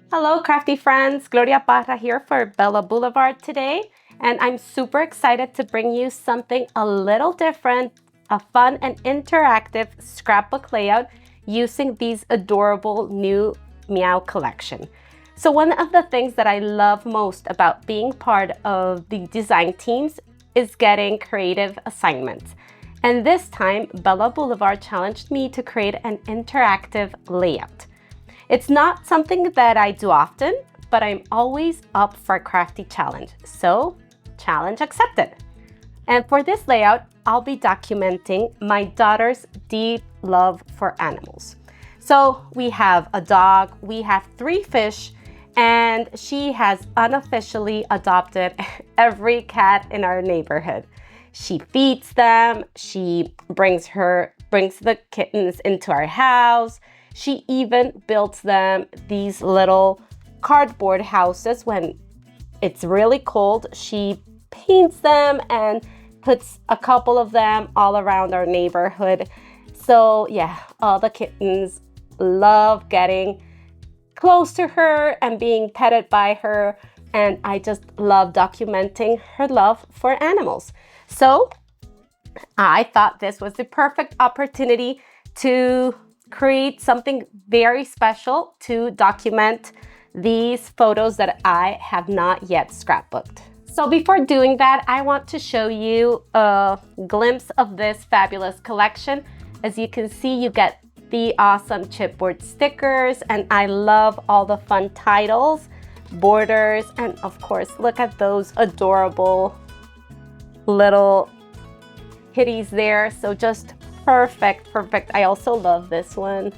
Hello, crafty friends. Gloria Parra here for Bella Boulevard today. And I'm super excited to bring you something a little different, a fun and interactive scrapbook layout using these adorable new Meow Collection. So one of the things that I love most about being part of the design teams is getting creative assignments. And this time, Bella Boulevard challenged me to create an interactive layout. It's not something that I do often, but I'm always up for a crafty challenge. So, challenge accepted. And for this layout, I'll be documenting my daughter's deep love for animals. So we have a dog, we have 3 fish, and she has unofficially adopted every cat in our neighborhood. She feeds them, she brings the kittens into our house. She even builds them these little cardboard houses when it's really cold. She paints them and puts a couple of them all around our neighborhood. So yeah, all the kittens love getting close to her and being petted by her. And I just love documenting her love for animals. So I thought this was the perfect opportunity to create something very special to document these photos that I have not yet scrapbooked. So before doing that, I want to show you a glimpse of this fabulous collection. As you can see, you get the awesome chipboard stickers, and I love all the fun titles, borders, and of course, look at those adorable little kitties there. So just perfect. I also love this one.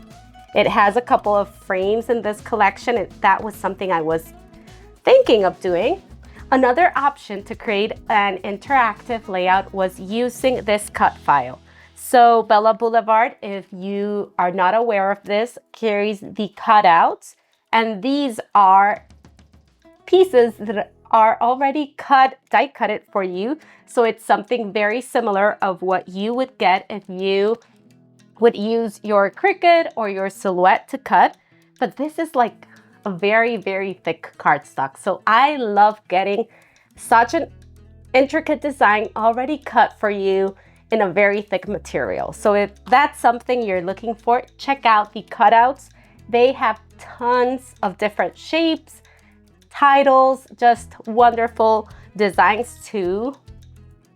It has a couple of frames in this collection. That was something I was thinking of doing. Another option to create an interactive layout was using this cut file. So Bella Boulevard, if you are not aware of this, carries the cutouts, and these are pieces that are already die cut it for you. So it's something very similar of what you would get if you would use your Cricut or your Silhouette to cut. But this is like a very, very thick cardstock. So I love getting such an intricate design already cut for you in a very thick material. So if that's something you're looking for, check out the cutouts. They have tons of different shapes, titles, just wonderful designs to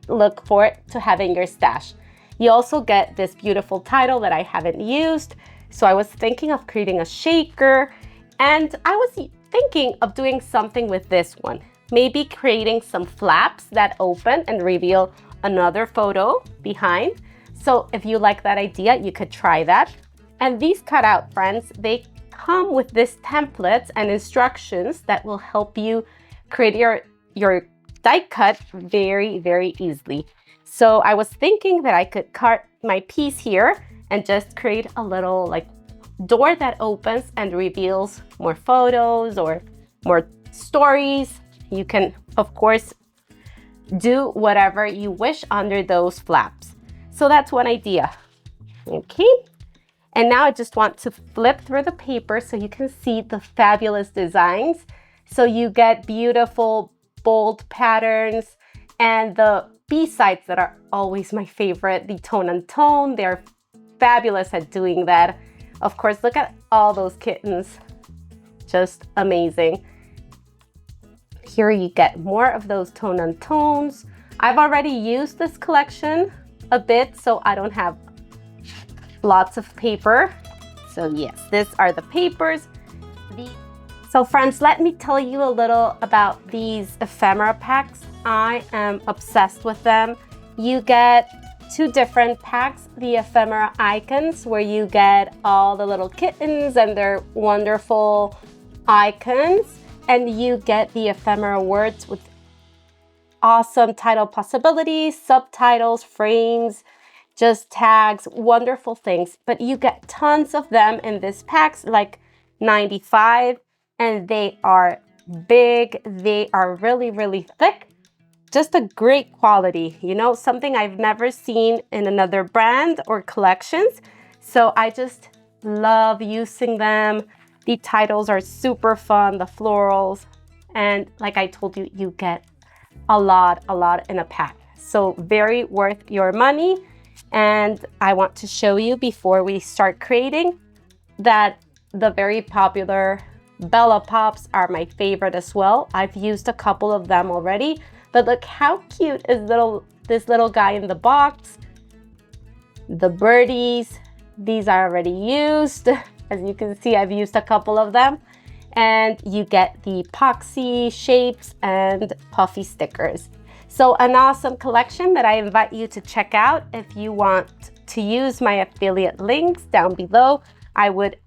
look for to have in your stash. You also get this beautiful title that I haven't used. So I was thinking of creating a shaker, and I was thinking of doing something with this one. Maybe creating some flaps that open and reveal another photo behind. So if you like that idea, you could try that. And these cutout friends, they come with these templates and instructions that will help you create your die cut very, very easily. So I was thinking that I could cut my piece here and just create a little like door that opens and reveals more photos or more stories. You can, of course, do whatever you wish under those flaps. So that's one idea. Okay. And now I just want to flip through the paper so you can see the fabulous designs. So you get beautiful, bold patterns, and the B-sides that are always my favorite, the tone and tone. They're fabulous at doing that. Of course, look at all those kittens. Just amazing. Here you get more of those tone and tones. I've already used this collection a bit, so I don't have lots of paper. So yes, these are the papers. So friends, let me tell you a little about these ephemera packs. I am obsessed with them. You get 2 different packs, the ephemera icons, where you get all the little kittens and their wonderful icons, and you get the ephemera words with awesome title possibilities, subtitles, frames, just tags, wonderful things. But you get tons of them in this packs, like 95, and they are big. They are really, really thick. Just a great quality, you know, something I've never seen in another brand or collections. So I just love using them. The titles are super fun, the florals, and like I told you, you get a lot in a pack. So very worth your money. And I want to show you before we start creating that the very popular Bella Pops are my favorite as well. I've used a couple of them already, but look how cute is this little guy in the box. The birdies, these are already used. As you can see, I've used a couple of them. And you get the epoxy shapes and puffy stickers. So an awesome collection that I invite you to check out. If you want to use my affiliate links down below, I would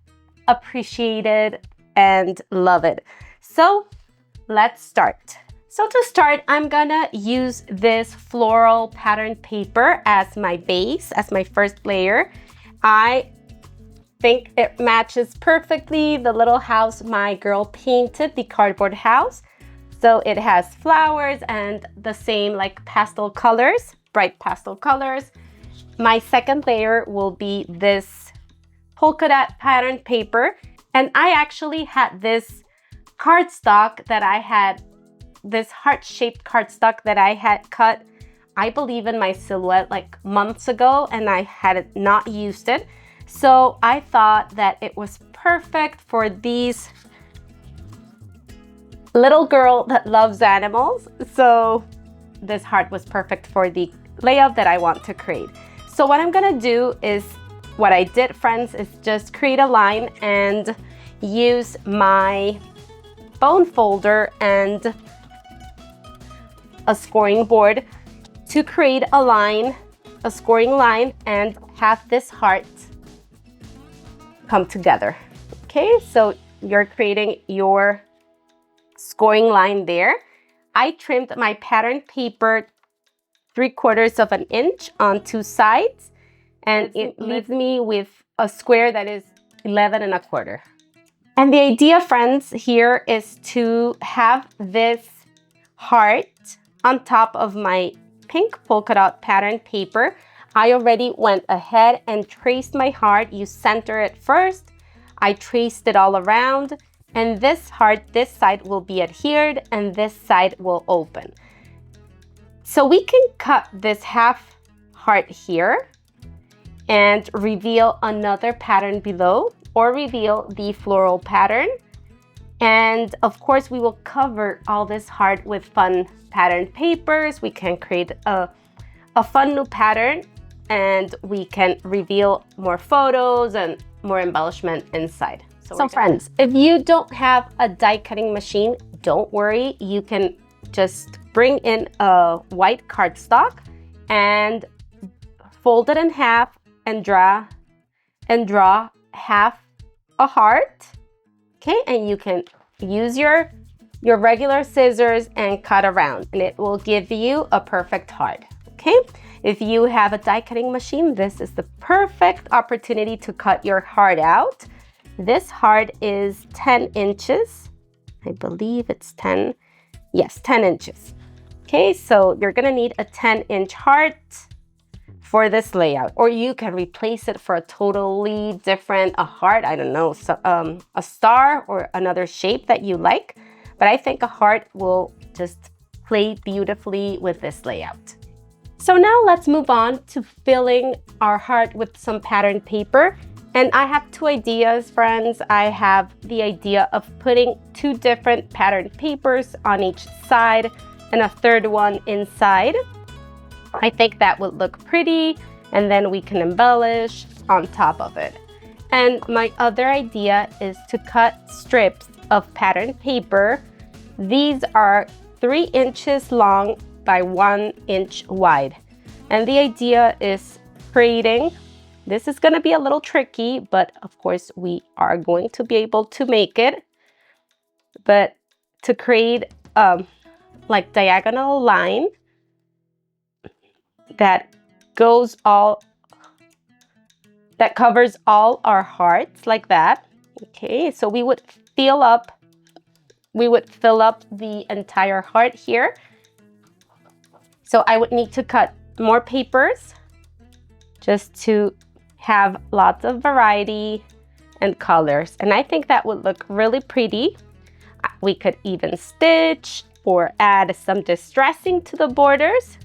appreciate it and love it. So let's start. So to start, I'm gonna use this floral pattern paper as my base, as my first layer. I think it matches perfectly the little house my girl painted, the cardboard house. So it has flowers and the same like pastel colors, bright pastel colors. My second layer will be this polka dot pattern paper. And I actually had this cardstock that I had, this heart-shaped cardstock that I had cut, I believe in my silhouette like months ago, and I had not used it. So I thought that it was perfect for these little girl that loves animals. So this heart was perfect for the layout that I want to create. So what I'm gonna do is, what I did, friends, is just create a line and use my bone folder and a scoring board to create a line, a scoring line, and have this heart come together. Okay, so you're creating your scoring line there. I trimmed my pattern paper 3/4 of an inch on two sides, and it leaves me with a square that is 11 1/4. And the idea, friends, here is to have this heart on top of my pink polka dot pattern paper. I already went ahead and traced my heart. You center it first. I traced it all around, and this heart, this side will be adhered and this side will open. So we can cut this half heart here and reveal another pattern below, or reveal the floral pattern. And of course, we will cover all this heart with fun pattern papers. We can create a fun new pattern, and we can reveal more photos and more embellishment inside. So friends, if you don't have a die cutting machine, don't worry. You can just bring in a white cardstock and fold it in half and draw half a heart. Okay, and you can use your regular scissors and cut around, and it will give you a perfect heart. Okay, if you have a die cutting machine, this is the perfect opportunity to cut your heart out. This heart is 10 inches. I believe it's 10. Yes, 10 inches. Okay, so you're gonna need a 10-inch heart for this layout, or you can replace it for a totally different, a heart, I don't know, so, a star or another shape that you like. But I think a heart will just play beautifully with this layout. So now let's move on to filling our heart with some pattern paper. And I have two ideas, friends. I have the idea of putting 2 different pattern papers on each side and a third one inside. I think that would look pretty, and then we can embellish on top of it. And my other idea is to cut strips of pattern paper. These are 3 inches long by 1 inch wide. And the idea is creating, this is gonna be a little tricky, but of course we are going to be able to make it. But to create like diagonal line that goes all, that covers all our hearts like that. Okay, so we would fill up the entire heart here. So I would need to cut more papers just to have lots of variety and colors. And I think that would look really pretty. We could even stitch or add some distressing to the borders.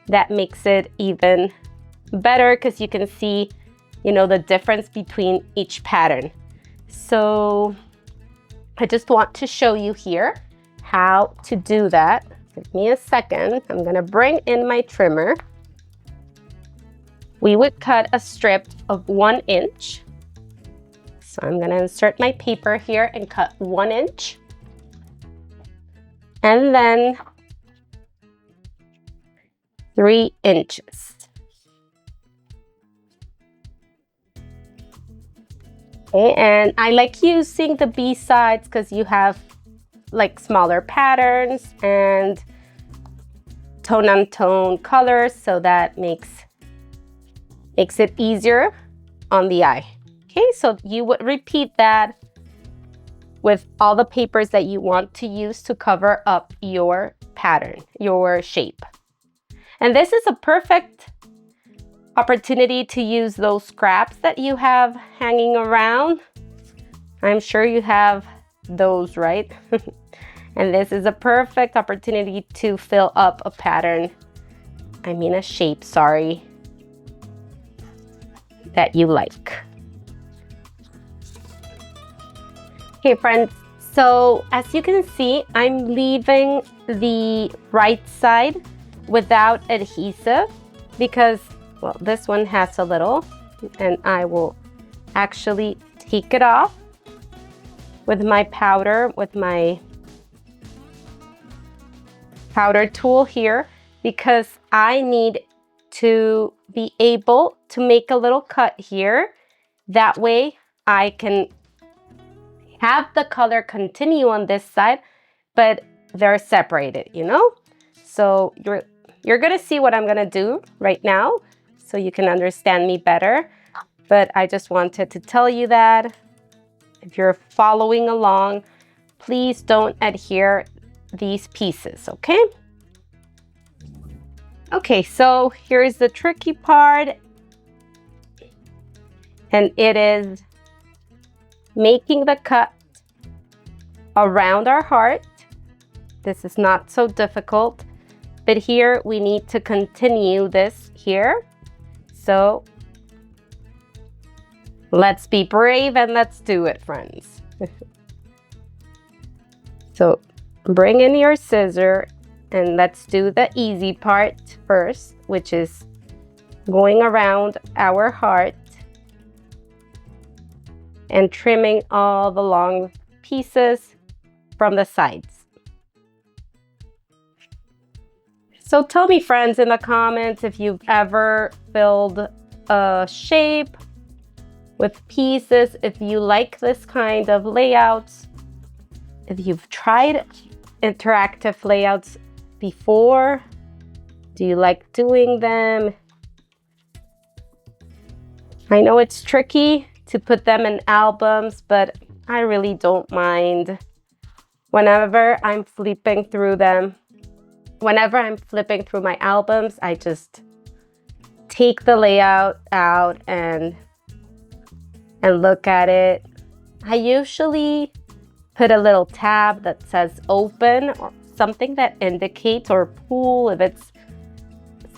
That makes it even better because you can see, you know, the difference between each pattern. So I just want to show you here how to do that. Give me a second. I'm gonna bring in my trimmer. We would cut a strip of 1 inch. So I'm gonna insert my paper here and cut 1 inch. And then 3 inches. Okay, and I like using the B sides because you have like smaller patterns and tone on tone colors, so that makes it easier on the eye. Okay, so you would repeat that with all the papers that you want to use to cover up your pattern, your shape. And this is a perfect opportunity to use those scraps that you have hanging around. I'm sure you have those, right? And this is a perfect opportunity to fill up a pattern, I mean a shape, sorry, that you like. Okay, friends, so as you can see, I'm leaving the right side without adhesive because, well, this one has a little, and I will actually take it off with my powder, with my powder tool here, because I need to be able to make a little cut here. That way I can have the color continue on this side, but they're separated, you know? So you're gonna see what I'm gonna do right now so you can understand me better. But I just wanted to tell you that if you're following along, please don't adhere these pieces, okay? Okay, so here's the tricky part. And it is making the cut around our heart. This is not so difficult, but here we need to continue this here. So let's be brave and let's do it, friends. So bring in your scissor and let's do the easy part first, which is going around our heart and trimming all the long pieces from the sides. So tell me, friends, in the comments if you've ever filled a shape with pieces, if you like this kind of layouts, if you've tried interactive layouts before, do you like doing them? I know it's tricky to put them in albums, but I really don't mind. Whenever I'm flipping through them, whenever I'm flipping through my albums, I just take the layout out and look at it. I usually put a little tab that says open or something that indicates, or pull if it's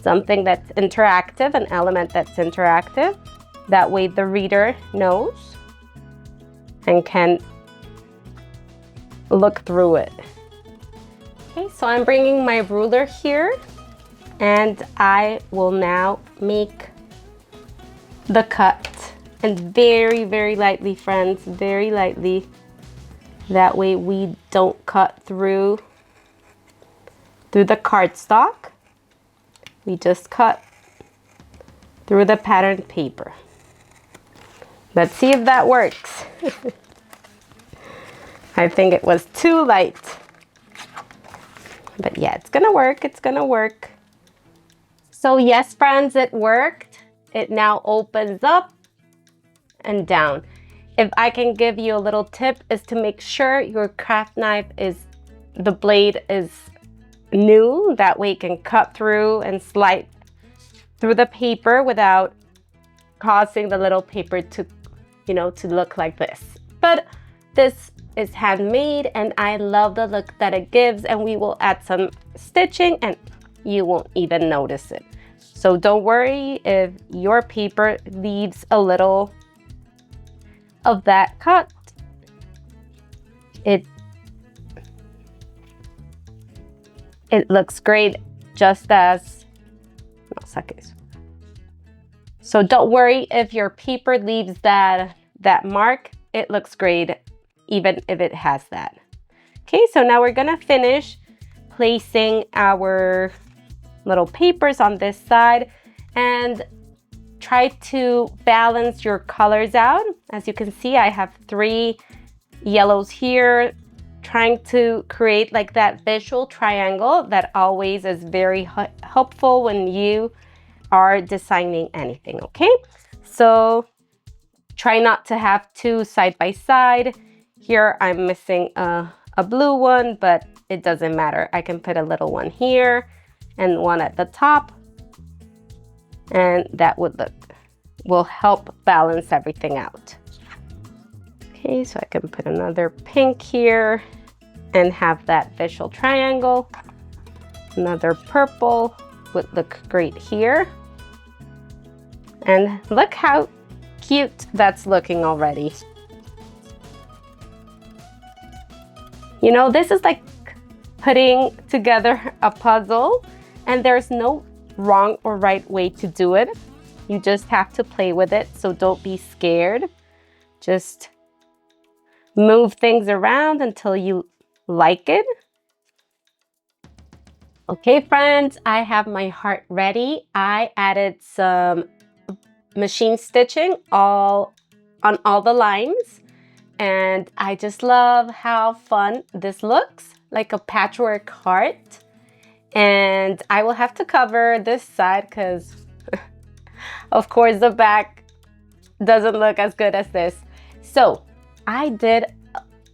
something that's interactive, an element that's interactive. That way the reader knows and can look through it. Okay, so I'm bringing my ruler here and I will now make the cut. And very, very lightly, friends, very lightly. That way we don't cut through the cardstock. We just cut through the pattern paper. Let's see if that works. I think it was too light. But yeah, it's gonna work, it's gonna work. So yes, friends, it worked. It now opens up and down. If I can give you a little tip, is to make sure your craft knife the blade is new. That way it can cut through and slide through the paper without causing the little paper to you know, to look like this. But this is handmade and I love the look that it gives, and we will add some stitching and you won't even notice it. So don't worry if your paper leaves a little of that cut. It looks great just as, no, saques. So don't worry if your paper leaves that mark. It looks great even if it has that. Okay, so now we're gonna finish placing our little papers on this side and try to balance your colors out. As you can see, I have 3 yellows here, trying to create like that visual triangle that always is very helpful when you are designing anything, okay? So try not to have 2 side by side. Here I'm missing a blue one, but it doesn't matter. I can put a little one here and one at the top, and that will help balance everything out. Okay, so I can put another pink here and have that visual triangle. Another purple would look great here. And look how cute that's looking already. You know, this is like putting together a puzzle, and there's no wrong or right way to do it. You just have to play with it, so don't be scared. Just move things around until you like it. Okay, friends, I have my heart ready. I added some machine stitching on all the lines, and I just love how fun this looks, like a patchwork heart. And I will have to cover this side because of course the back doesn't look as good as this. So I did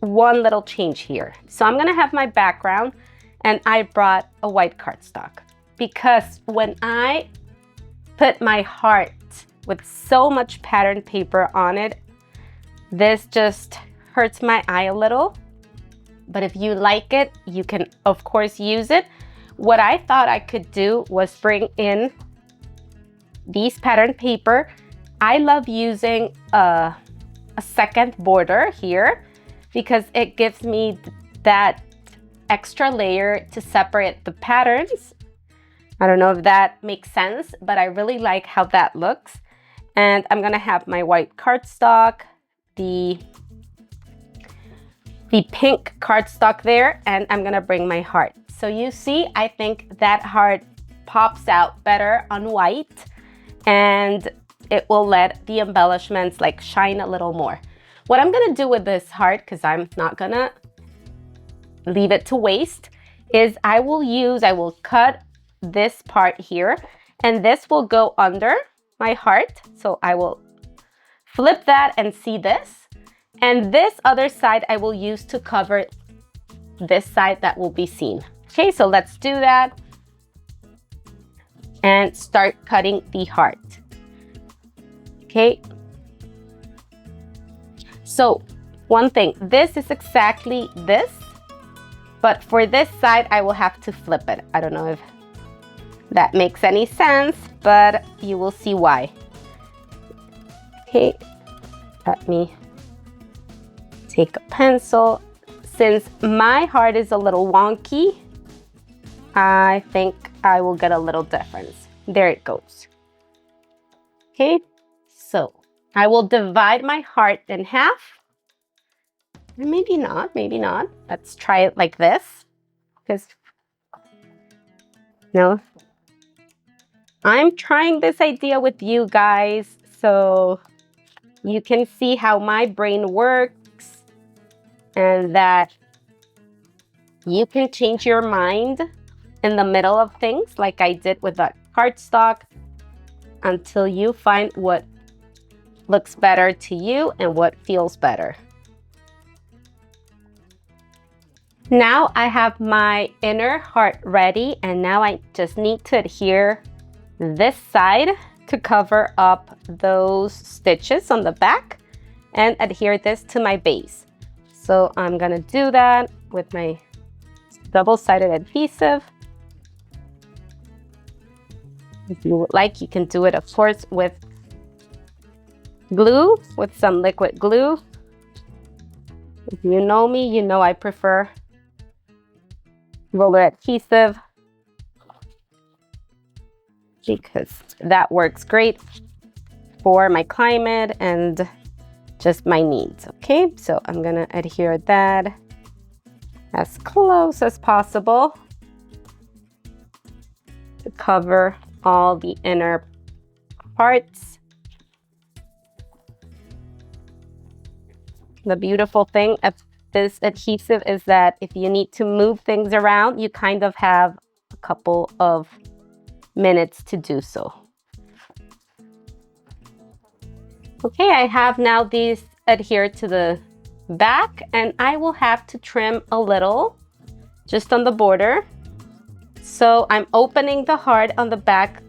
one little change here. So I'm gonna have my background, and I brought a white cardstock because when I put my heart with so much pattern paper on it, this just hurts my eye a little. But if you like it, you can of course use it. What I thought I could do was bring in these pattern paper. I love using a second border here because it gives me that extra layer to separate the patterns. I don't know if that makes sense, but I really like how that looks. And I'm gonna have my white cardstock, the pink cardstock there, and I'm gonna bring my heart. So you see, I think that heart pops out better on white, and it will let the embellishments like shine a little more. What I'm gonna do with this heart, because I'm not gonna leave it to waste, is I will cut this part here, and this will go under my heart. So I will flip that and see this. And this other side I will use to cover this side that will be seen. Okay, so let's do that and start cutting the heart. Okay. So one thing, this is exactly this, but for this side, I will have to flip it. I don't know if that makes any sense, but you will see why. Okay, let me take a pencil. Since my heart is a little wonky, I think I will get a little difference. There it goes. Okay, so I will divide my heart in half. Maybe not, maybe not. Let's try it like this, because no, I'm trying this idea with you guys so you can see how my brain works and that you can change your mind in the middle of things like I did with that cardstock until you find what looks better to you and what feels better. Now I have my inner heart ready, and now I just need to adhere this side to cover up those stitches on the back. and adhere this to my base. So I'm gonna do that with my double-sided adhesive. If you would like, you can do it, of course, with glue, with some liquid glue. If you know me, you know I prefer roller adhesive because that works great for my climate and just my needs. Okay, so I'm gonna adhere that as close as possible to cover all the inner parts. The beautiful thing of this adhesive is that if you need to move things around, you kind of have a couple of minutes to do so. Okay, I have now these adhered to the back, and I will have to trim a little just on the border. So I'm opening the heart on the back,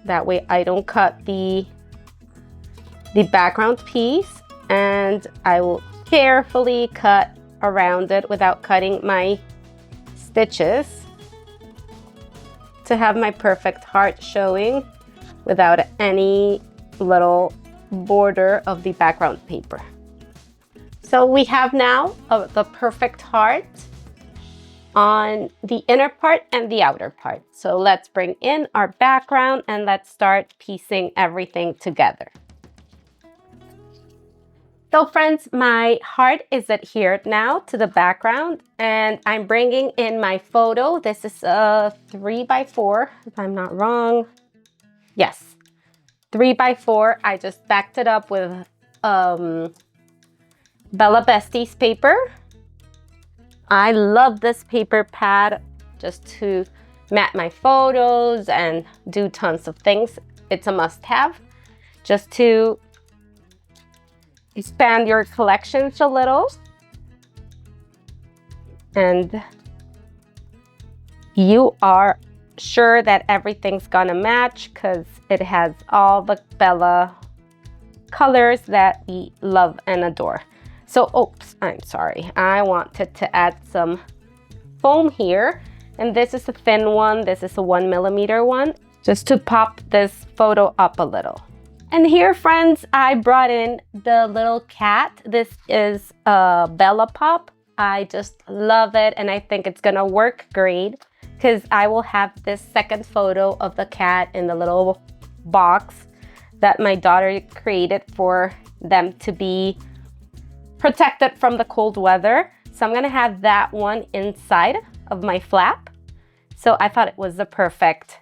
that way I don't cut the background piece, and I will carefully cut around it without cutting my stitches to have my perfect heart showing without any little border of the background paper. So we have now the perfect heart on the inner part and the outer part. So let's bring in our background and let's start piecing everything together. So friends, my heart is adhered now to the background, and I'm bringing in my photo. This is a 3x4, if I'm not wrong. Yes, 3x4. I just backed it up with Bella Boulevard paper. I love this paper pad just to mat my photos and do tons of things. It's a must-have just to expand your collections a little. And you are sure that everything's gonna match because it has all the Bella colors that we love and adore. So, oops, I'm sorry. I wanted to add some foam here. And this is a thin one. This is a 1mm one, just to pop this photo up a little. And here, friends, I brought in the little cat. This is a Bella Pop. I just love it, and I think it's gonna work great because I will have this second photo of the cat in the little box that my daughter created for them to be protected from the cold weather. So I'm gonna have that one inside of my flap. So I thought it was the perfect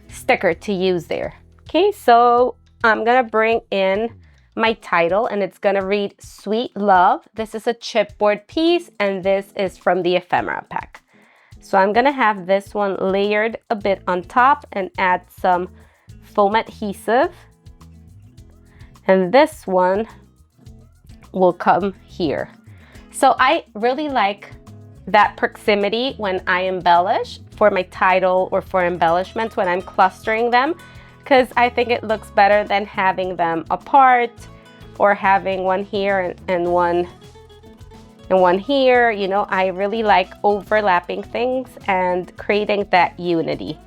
sticker to use there. Okay, so I'm gonna bring in my title, and it's gonna read Sweet Love. This is a chipboard piece, and this is from the ephemera pack. So I'm gonna have this one layered a bit on top and add some foam adhesive. And this one will come here. So I really like that proximity when I embellish for my title or for embellishments when I'm clustering them, because I think it looks better than having them apart or having one here and one here. You know, I really like overlapping things and creating that unity.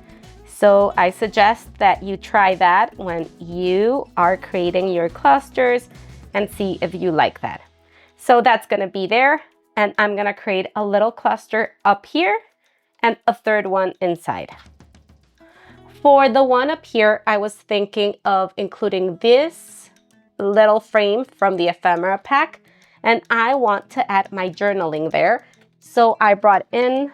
So I suggest that you try that when you are creating your clusters and see if you like that. So that's gonna be there, and I'm gonna create a little cluster up here and a third one inside. For the one up here, I was thinking of including this little frame from the ephemera pack, and I want to add my journaling there. So I brought in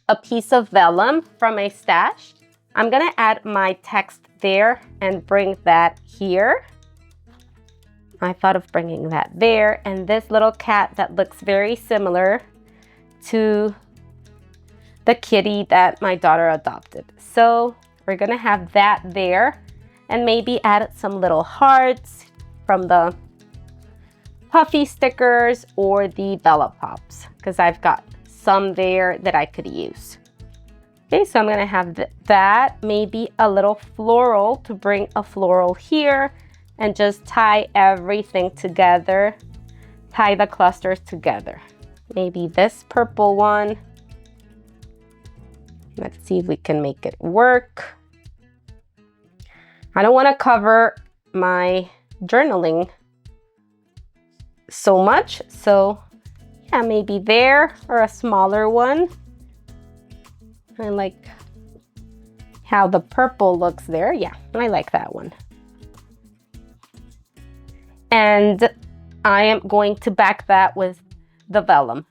a piece of vellum from my stash. I'm gonna add my text there and bring that here. I thought of bringing that there, and this little cat that looks very similar to the kitty that my daughter adopted. So we're gonna have that there, and maybe add some little hearts from the puffy stickers or the Bella Pops, because I've got some there that I could use. Okay, so I'm gonna have that, maybe a little floral to bring a floral here, and just tie everything together. Tie the clusters together. Maybe this purple one. Let's see if we can make it work. I don't want to cover my journaling so much, so yeah, maybe there, or a smaller one. I like how the purple looks there. Yeah, I like that one. And I am going to back that with the vellum.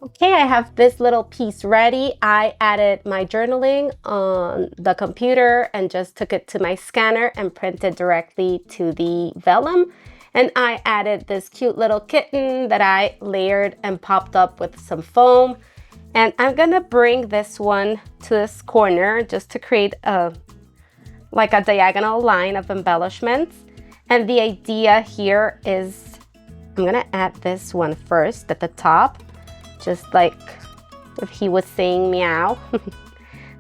Okay, I have this little piece ready. I added my journaling on the computer and just took it to my scanner and printed directly to the vellum. And I added this cute little kitten that I layered and popped up with some foam. And I'm gonna bring this one to this corner just to create like a diagonal line of embellishments. And the idea here is I'm gonna add this one first at the top, just like if he was saying meow.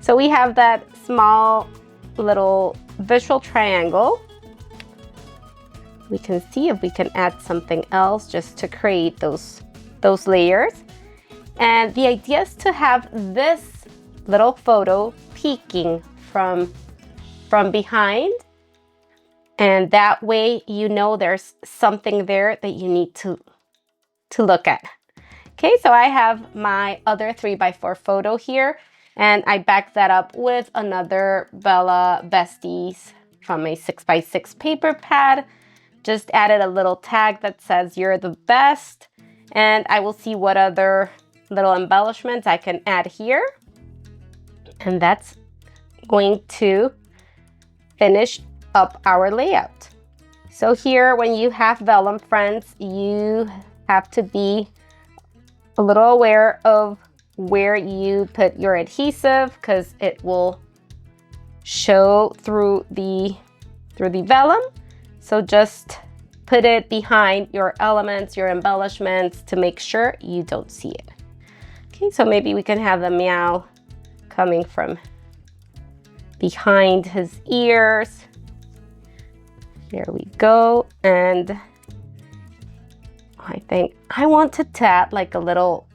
So we have that small little visual triangle. We can see if we can add something else just to create those layers. And the idea is to have this little photo peeking from behind. And that way, you know, there's something there that you need to look at. Okay, so I have my other 3x4 photo here, and I backed that up with another Bella Besties from a 6x6 paper pad. Just added a little tag that says you're the best, and I will see what other little embellishments I can add here. And that's going to finish up our layout. So here, when you have vellum, friends, you have to be a little aware of where you put your adhesive, because it will show through the vellum. So just put it behind your elements, your embellishments, to make sure you don't see it. Okay, so maybe we can have the meow coming from behind his ears. There we go. And I think I want to tap like a little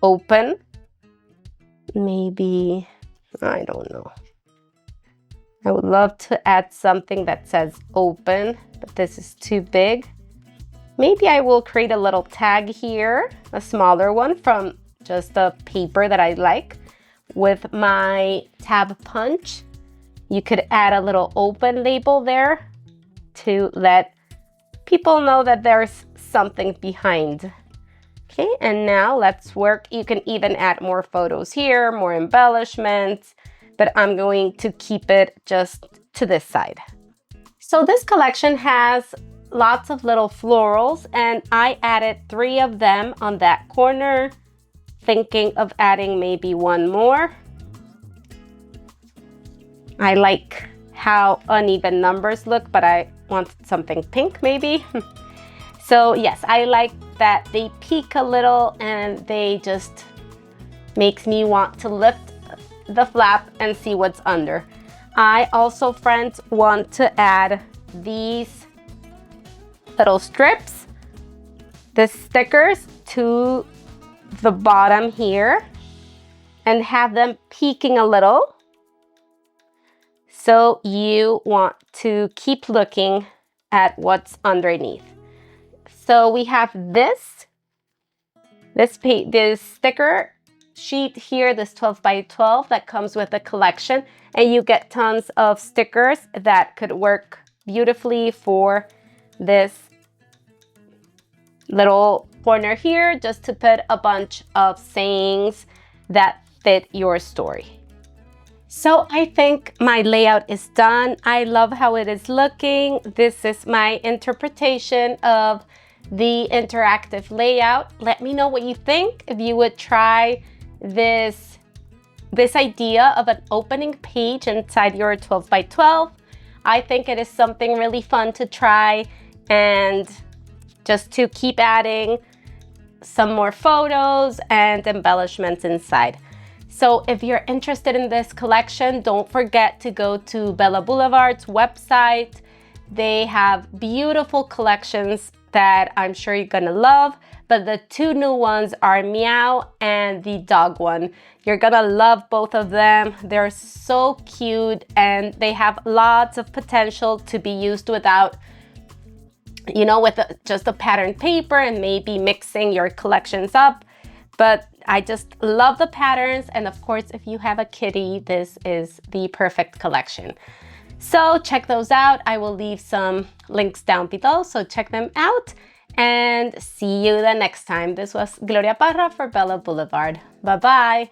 open. Maybe, I don't know. I would love to add something that says open, but this is too big. Maybe I will create a little tag here, a smaller one from just a paper that I like. With my tab punch, you could add a little open label there to let people know that there's something behind. Okay, and now let's work. You can even add more photos here, more embellishments, but I'm going to keep it just to this side. So this collection has lots of little florals, and I added 3 of them on that corner, thinking of adding maybe one more. I like how uneven numbers look, but I want something pink maybe. So yes, I like that they peak a little and they just makes me want to lift the flap and see what's under. I also, friends, want to add these little strips, the stickers, to the bottom here and have them peeking a little. So you want to keep looking at what's underneath. So we have this sticker sheet here, this 12x12 that comes with the collection, and you get tons of stickers that could work beautifully for this little corner here, just to put a bunch of sayings that fit your story. So I think my layout is done. I love how it is looking. This is my interpretation of the interactive layout. Let me know what you think. If you would try this idea of an opening page inside your 12x12. I think it is something really fun to try, and just to keep adding some more photos and embellishments inside. So if you're interested in this collection, don't forget to go to Bella Boulevard's website They have beautiful collections that I'm sure you're gonna love, but the two new ones are Meow and the dog one. You're gonna love both of them. They're so cute and they have lots of potential to be used without, you know, with just a pattern paper and maybe mixing your collections up. But I just love the patterns, and of course, if you have a kitty, this is the perfect collection. So check those out. I will leave some links down below, so check them out and see you the next time. This was Gloria Parra for Bella Boulevard. Bye-bye.